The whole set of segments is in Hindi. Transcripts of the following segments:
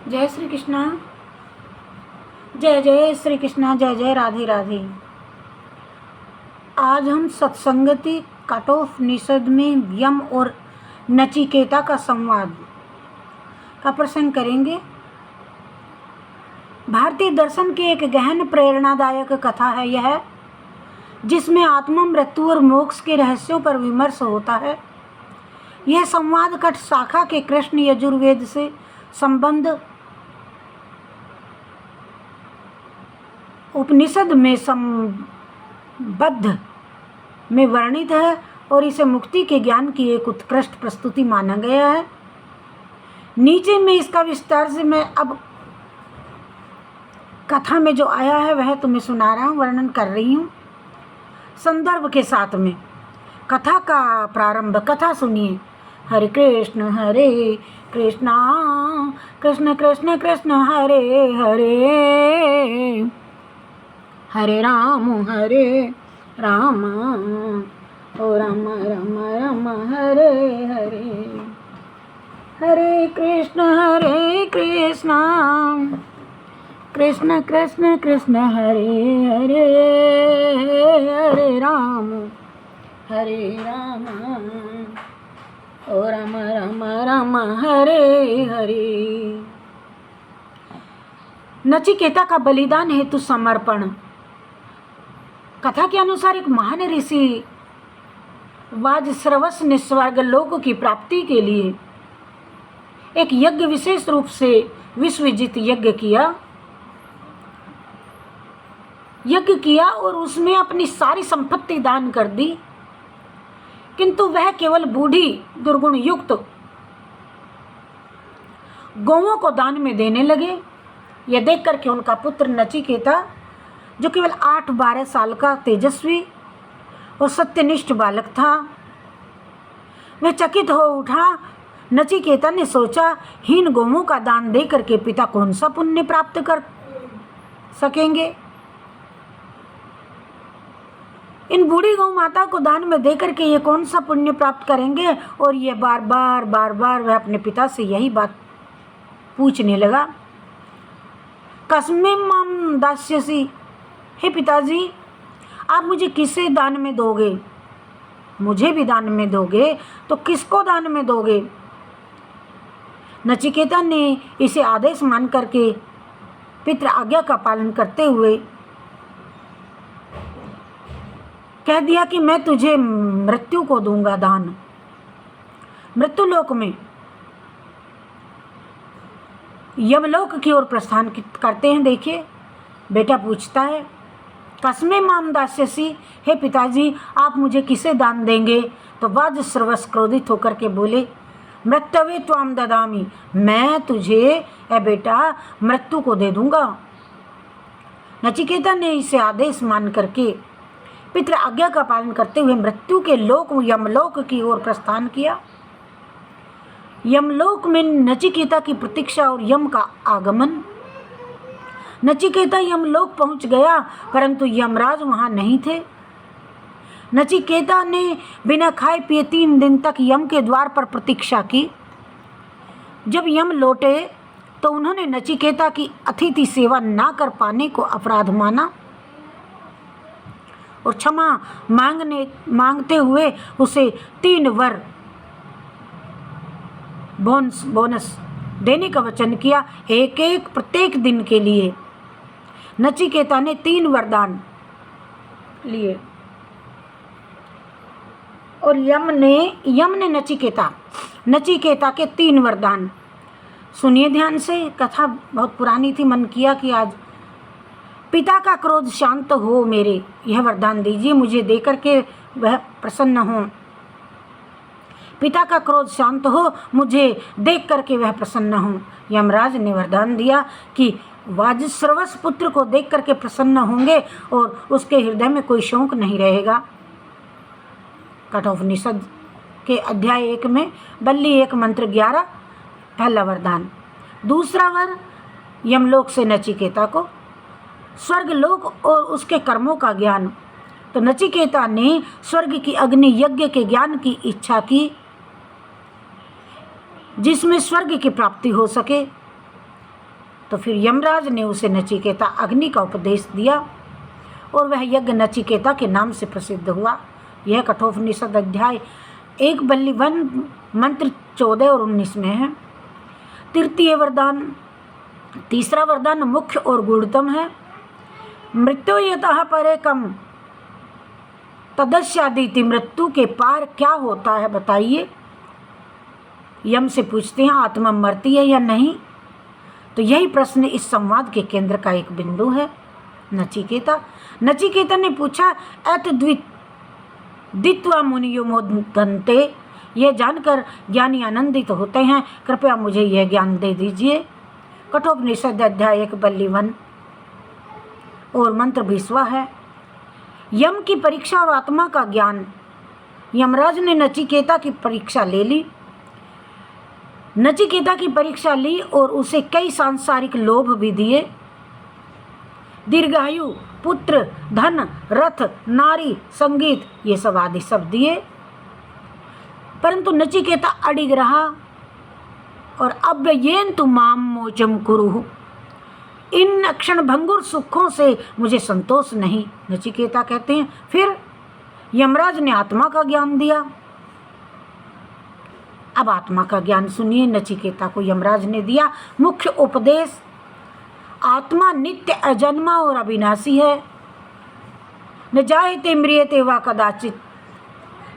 जय श्री कृष्णा। जय जय श्री कृष्णा। जय जय राधे राधे। आज हम सत्संगति कठोपनिषद में यम और नचिकेता का संवाद का प्रसंग करेंगे। भारतीय दर्शन की एक गहन प्रेरणादायक कथा है यह, जिसमें आत्मा, मृत्यु और मोक्ष के रहस्यों पर विमर्श होता है। यह संवाद कठ शाखा के कृष्ण यजुर्वेद से संबंध उपनिषद में संबद्ध में वर्णित है और इसे मुक्ति के ज्ञान की एक उत्कृष्ट प्रस्तुति माना गया है। नीचे में इसका विस्तार से मैं अब कथा में जो आया है वह तुम्हें सुना रहा हूँ, वर्णन कर रही हूँ संदर्भ के साथ में। कथा का प्रारंभ। कथा सुनिए। हरे कृष्ण कृष्ण कृष्ण कृष्ण हरे हरे, हरे राम ओ राम राम राम हरे हरे, हरे कृष्ण कृष्ण कृष्ण कृष्ण हरे हरे, हरे राम ओ राम राम राम हरे हरे। नचिकेता का बलिदान हेतु समर्पण। कथा के अनुसार एक महान ऋषि वाजश्रवस ने स्वर्ग लोक की प्राप्ति के लिए एक यज्ञ, विशेष रूप से विश्वजित यज्ञ किया और उसमें अपनी सारी संपत्ति दान कर दी। किंतु वह केवल बूढ़ी दुर्गुण युक्त गौओं को दान में देने लगे। यह देख करके उनका पुत्र नचिकेता, जो केवल 8-12 साल का तेजस्वी और सत्यनिष्ठ बालक था, वह चकित हो उठा। नचिकेता ने सोचा, हीन गौओं का दान दे करके पिता कौन सा पुण्य प्राप्त कर सकेंगे। इन बूढ़ी गौ माता को दान में दे करके ये कौन सा पुण्य प्राप्त करेंगे। और ये बार बार वह अपने पिता से यही बात पूछने लगा। कस्मे माम दास्यसी, हे पिताजी आप मुझे किसे दान में दोगे? मुझे भी दान में दोगे तो किसको दान में दोगे? नचिकेता ने इसे आदेश मान करके पितृ आज्ञा का पालन करते हुए कह दिया कि मैं तुझे मृत्यु को दूंगा दान। मृत्युलोक में यमलोक की ओर प्रस्थान करते हैं। देखिए, बेटा पूछता है, कस्मे माम दास्यसी, हे पिताजी आप मुझे किसे दान देंगे? तो वाजश्रवस क्रोधित होकर के बोले, मृत्यवे त्वाम ददामी, मैं तुझे ए बेटा मृत्यु को दे दूंगा। नचिकेता ने इसे आदेश मान करके पितृ आज्ञा का पालन करते हुए मृत्यु के लोक यमलोक की ओर प्रस्थान किया। यमलोक में नचिकेता की प्रतीक्षा और यम का आगमन। नचिकेता यमलोक पहुंच गया, परंतु यमराज वहां नहीं थे। नचिकेता ने बिना खाए पिए 3 दिन तक यम के द्वार पर प्रतीक्षा की। जब यम लौटे तो उन्होंने नचिकेता की अतिथि सेवा ना कर पाने को अपराध माना और क्षमा मांगते हुए उसे 3 वर बोनस देने का वचन किया। एक प्रत्येक दिन के लिए नचिकेता ने 3 वरदान लिए और यम ने नचिकेता के 3 वरदान। सुनिए ध्यान से, कथा बहुत पुरानी थी, मन किया कि आज पिता का क्रोध शांत हो, मेरे यह वरदान दीजिए मुझे देकर के वह प्रसन्न हो। पिता का क्रोध शांत हो, मुझे देख करके वह प्रसन्न हो। यमराज ने वरदान दिया कि वाजश्रवस पुत्र को देख करके प्रसन्न होंगे और उसके हृदय में कोई शोक नहीं रहेगा। कठोपनिषद के अध्याय 1 में बल्ली 1 मंत्र 11 पहला वरदान। दूसरा वर यमलोक से नचिकेता को स्वर्ग लोक और उसके कर्मों का ज्ञान। तो नचिकेता ने स्वर्ग की अग्नि यज्ञ के ज्ञान की इच्छा की, जिसमें स्वर्ग की प्राप्ति हो सके। तो फिर यमराज ने उसे नचिकेता अग्नि का उपदेश दिया और वह यज्ञ नचिकेता के नाम से प्रसिद्ध हुआ। यह कठोपनिषद अध्याय 1 मंत्र 14 और 19 में है। तृतीय वरदान, तीसरा वरदान मुख्य और गूढ़तम है। मृत्यु यतः परे कम तदस्यादिति, मृत्यु के पार क्या होता है बताइए। यम से पूछते हैं आत्मा मरती है या नहीं। तो यही प्रश्न इस संवाद के केंद्र का एक बिंदु है। नचिकेता ने पूछा दित्वा मुनियो मोदन्ते, यह जानकर ज्ञानी आनंदित होते हैं, कृपया मुझे यह ज्ञान दे दीजिए। कठोपनिषद अध्याय 1 और मंत्र 20 है। यम की परीक्षा और आत्मा का ज्ञान। यमराज ने नचिकेता की परीक्षा ले ली। नचिकेता की परीक्षा ली और उसे कई सांसारिक लोभ भी दिए। दीर्घायु, पुत्र, धन, रथ, नारी, संगीत, ये सब आदि सब दिए, परंतु नचिकेता अडिग रहा और अव्ययेन्तु माम मोचम कुरु, इन क्षण भंगुर सुखों से मुझे संतोष नहीं। नचिकेता कहते हैं फिर यमराज ने आत्मा का ज्ञान दिया। अब आत्मा का ज्ञान सुनिए। नचिकेता को यमराज ने दिया मुख्य उपदेश। आत्मा नित्य अजन्मा और अविनाशी है। न जायते म्रियते वा कदाचित,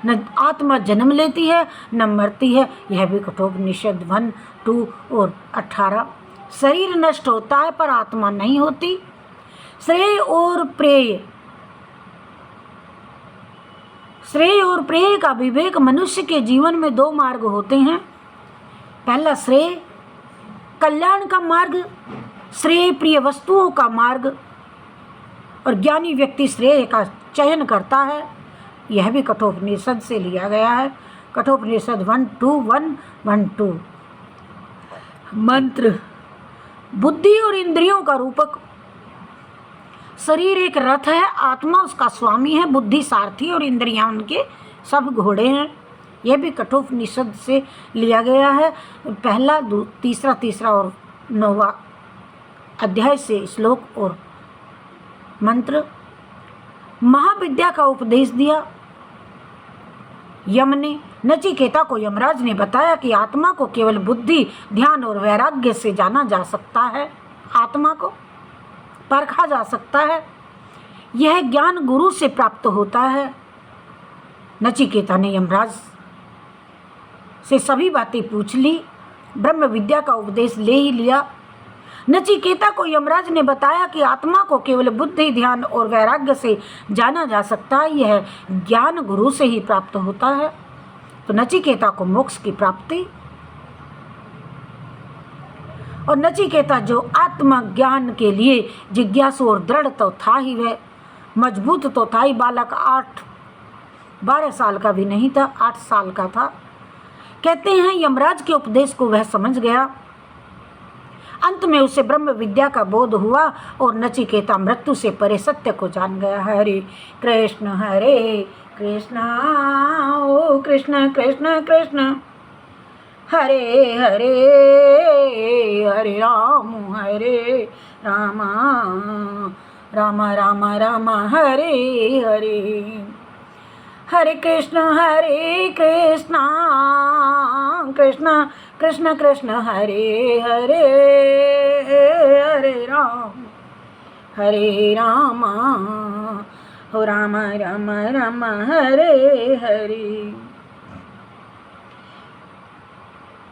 न आत्मा जन्म लेती है न मरती है। यह भी कठोपनिषद 1, 2 और 18। शरीर नष्ट होता है पर आत्मा नहीं होती। श्रेय और प्रेय का विवेक। मनुष्य के जीवन में 2 मार्ग होते हैं। पहला श्रेय, कल्याण का मार्ग, श्रेय प्रिय वस्तुओं का मार्ग, और ज्ञानी व्यक्ति श्रेय का चयन करता है। यह भी कठोपनिषद से लिया गया है। कठोपनिषद 1:2 मंत्र। बुद्धि और इंद्रियों का रूपक। शरीर एक रथ है, आत्मा उसका स्वामी है, बुद्धि सारथी और इंद्रियां उनके सब घोड़े हैं। यह भी कठोपनिषद से लिया गया है। पहला, तीसरा और 9वां अध्याय से श्लोक और मंत्र। महाविद्या का उपदेश दिया यम ने। नचिकेता को यमराज ने बताया कि आत्मा को केवल बुद्धि, ध्यान और वैराग्य से जाना जा सकता है। आत्मा को परखा जा सकता है। यह ज्ञान गुरु से प्राप्त होता है। नचिकेता ने यमराज से सभी बातें पूछ ली, ब्रह्म विद्या का उपदेश ले ही लिया। नचिकेता को यमराज ने बताया कि आत्मा को केवल बुद्धि, ध्यान और वैराग्य से जाना जा सकता है। यह ज्ञान गुरु से ही प्राप्त होता है। तो नचिकेता को मोक्ष की प्राप्ति। और नचिकेता जो आत्मज्ञान के लिए जिज्ञासु और दृढ़ तो था ही, वह मजबूत तो था ही। बालक 12 साल का भी नहीं था, 8 साल का था। कहते हैं यमराज के उपदेश को वह समझ गया। अंत में उसे ब्रह्म विद्या का बोध हुआ और नचिकेता मृत्यु से परे सत्य को जान गया। हरे कृष्ण ओ कृष्ण कृष्ण कृष्ण, हरे हरे हरे राम राम राम राम हरे हरे। हरे कृष्ण कृष्ण कृष्ण कृष्ण हरे हरे, हरे राम हो राम राम राम हरे हरे।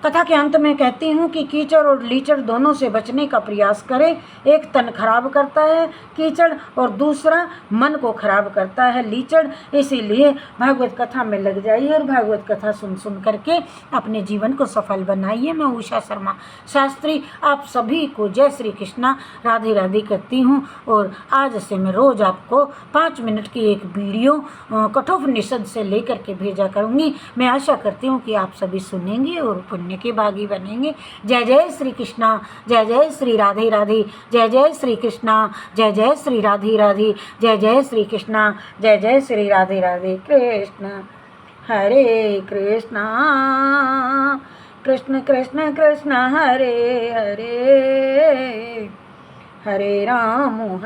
कथा के अंत में कहती हूँ कि कीचड़ और लीचड़ दोनों से बचने का प्रयास करें। एक तन खराब करता है कीचड़ और दूसरा मन को खराब करता है लीचड़। इसीलिए भागवत कथा में लग जाइए और भागवत कथा सुन सुन करके अपने जीवन को सफल बनाइए। मैं उषा शर्मा शास्त्री आप सभी को जय श्री कृष्णा राधे राधे करती हूँ। और आज से मैं रोज़ आपको 5 मिनट की एक वीडियो कठोपनिषद से लेकर के भेजा करूँगी। मैं आशा करती हूँ कि आप सभी सुनेंगे और पुण्य के भागी बनेंगे। जय जय श्री कृष्णा, जय जय श्री राधे राधे, जय जय श्री कृष्णा, जय जय श्री राधे राधे, जय जय श्री कृष्णा, जय जय श्री राधे राधे। कृष्ण हरे कृष्णा कृष्ण कृष्ण कृष्ण हरे हरे। हरे राम हो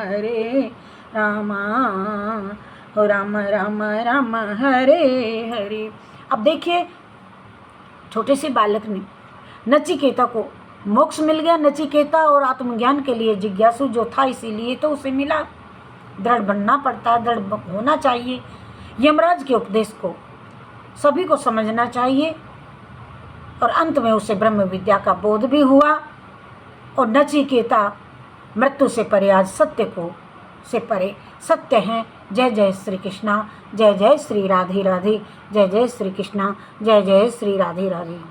राम राम राम हरे हरे। अब देखिए, छोटे से बालक ने नचिकेता को मोक्ष मिल गया। नचिकेता और आत्मज्ञान के लिए जिज्ञासु जो था, इसीलिए तो उसे मिला। दृढ़ बनना पड़ता है, दृढ़ होना चाहिए। यमराज के उपदेश को सभी को समझना चाहिए। और अंत में उसे ब्रह्म विद्या का बोध भी हुआ और नचिकेता मृत्यु से परे आज सत्य से परे सत्य हैं। जय जय श्री कृष्णा, जय जय श्री राधे राधे, जय जय श्री कृष्णा, जय जय श्री राधे राधे।